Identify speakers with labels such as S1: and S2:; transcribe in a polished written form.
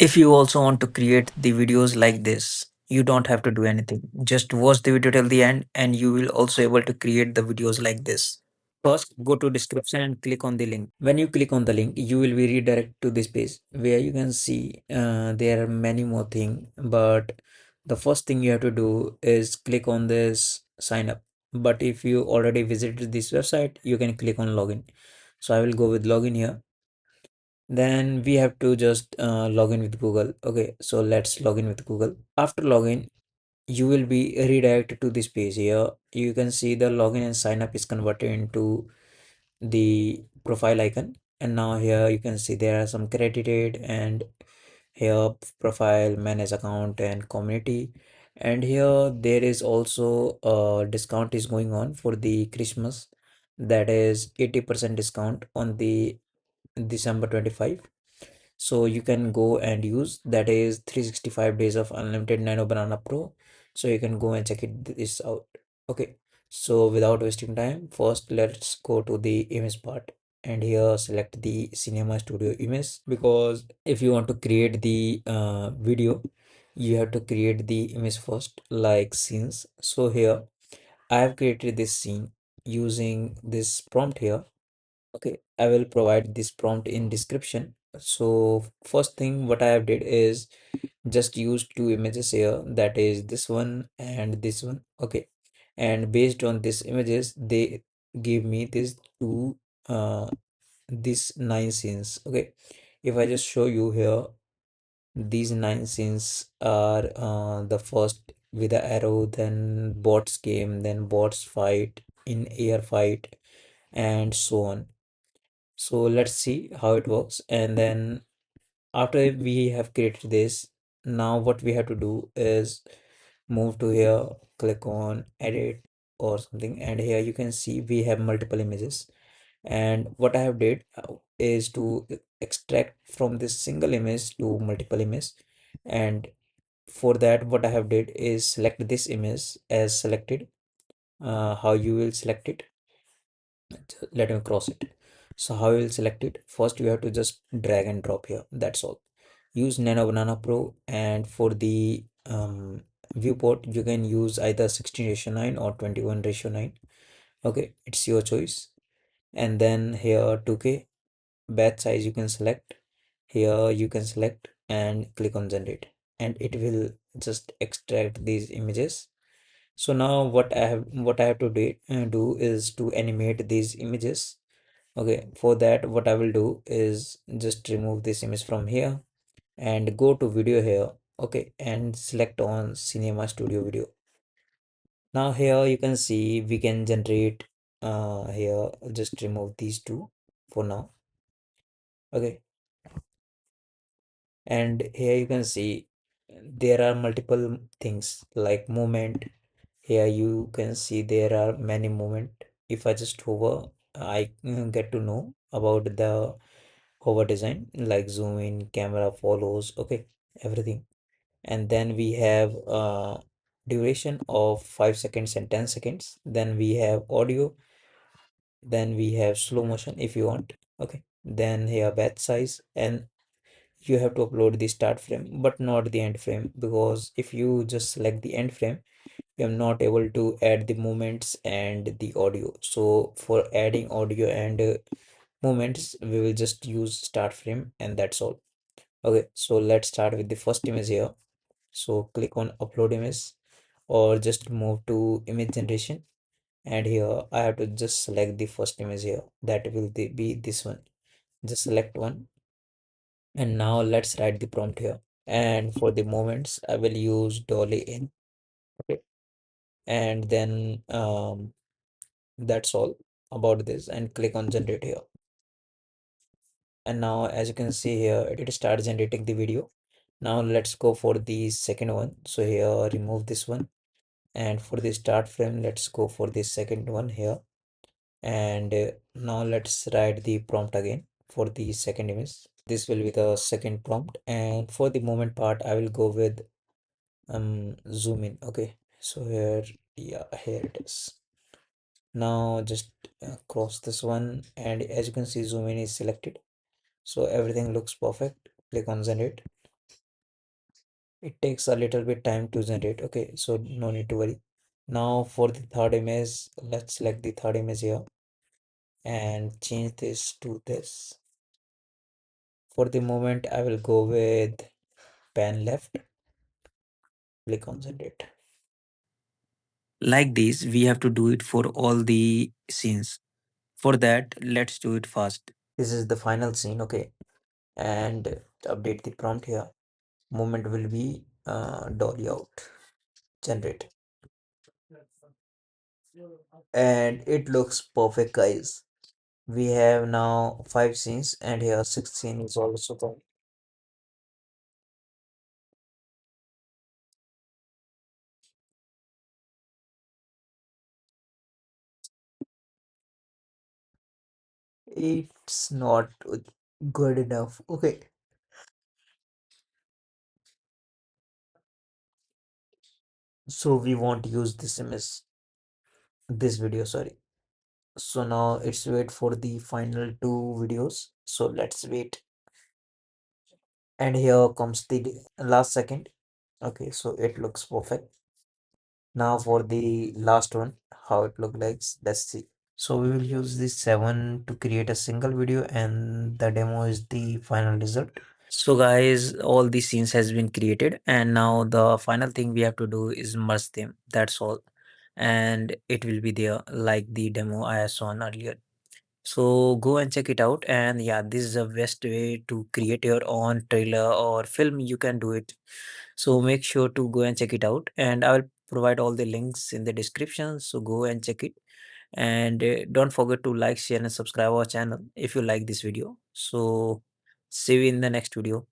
S1: If you also want to create the videos like this, you don't have to do anything. Just watch the video till the end and you will also able to create the videos like this. First, go to description and click on the link. When you click on the link, you will be redirected to this page where you can see there are many more things. But the first thing you have to do is click on this sign up. But if you already visited this website, you can click on login. So I will go with login here. Then we have to just log in with Google. Okay, so let's log in with Google. After login, you will be redirected to this page here. You can see the login and sign up is converted into the profile icon, and now here you can see there are some credited, and here profile, manage account and community, and here there is also a discount is going on for the Christmas, that is 80% discount on the December 25. So you can go and use, that is 365 days of unlimited Nano Banana Pro. So you can go and check this out. Okay, so without wasting time, first let's go to the image part, and here select the Cinema Studio image, because if you want to create the video, you have to create the image first, like scenes. So here I have created this scene using this prompt here. Okay, I will provide this prompt in description. So first thing what I have did is just use two images here, that is this one and this one. Okay, and based on these images, they give me these two these nine scenes. Okay, if I just show you here, these nine scenes are the first with the arrow, then bots game, then bots fight, in air fight, and so on. So let's see how it works. And then after we have created this, now what we have to do is move to here, click on edit or something, and here you can see we have multiple images. And what I have did is to extract from this single image to multiple image. And for that, what I have did is select this image as selected. How you will select it? Let me cross it. So how you will select it? First, you have to just drag and drop here. That's all. Use Nano Banana Pro, and for the viewport, you can use either 16:9 or 21:9. Okay, it's your choice. And then here 2K batch size you can select. Here you can select and click on generate, and it will just extract these images. So now what I have to do is to animate these images. Okay, for that, what I will do is just remove this image from here and go to video here. Okay, and select on Cinema Studio Video. Now here you can see we can generate here, just remove these two for now. Okay, and here you can see there are multiple things like movement. Here you can see there are many movement. If I just hover, I get to know about the hover design, like zoom in, camera follows, okay, everything. And then we have duration of 5 seconds and 10 seconds. Then we have audio, then we have slow motion if you want. Okay, then here batch size, and you have to upload the start frame but not the end frame, because if you just select the end frame, you are not able to add the movements and the audio. So for adding audio and movements, we will just use start frame, and that's all. Okay, so let's start with the first image here. So click on upload image, or just move to image generation, and here I have to just select the first image here, that will be this one. Just select one, and now let's write the prompt here. And for the moments, I will use dolly in. Okay, and then that's all about this, and click on generate here. And now as you can see here, it starts generating the video. Now let's go for the second one. So here remove this one, and for the start frame, let's go for the second one here. And now let's write the prompt again for the second image. This will be the second prompt, and for the moment part, I will go with zoom in. Okay, so here, yeah, here it is. Now just cross this one, and as you can see, zoom in is selected, so everything looks perfect. Click on generate. It takes a little bit time to generate. Okay, so no need to worry. Now for the third image, let's select the third image here and change this to this. For the moment, I will go with pan left, click on generate. Like this, we have to do it for all the scenes. For that, let's do it fast. This is the final scene, okay? And update the prompt here. Moment will be dolly out, generate. And it looks perfect, guys. We have now 5 scenes, and here 6 scene is also done. It's not good enough. Okay, so we won't use this image, this video, sorry. So now it's wait for the final two videos. So let's wait. And here comes the last second. Okay, so it looks perfect. Now for the last one, how it look like, let's see. So we will use this 7 to create a single video, and the demo is the final result. So guys, all these scenes has been created, and now the final thing we have to do is merge them. That's all. And it will be there like the demo I have shown earlier. So go and check it out. And yeah, this is the best way to create your own trailer or film. You can do it. So make sure to go and check it out. And I will provide all the links in the description. So go and check it. And don't forget to like, share, and subscribe our channel if you like this video. So see you in the next video.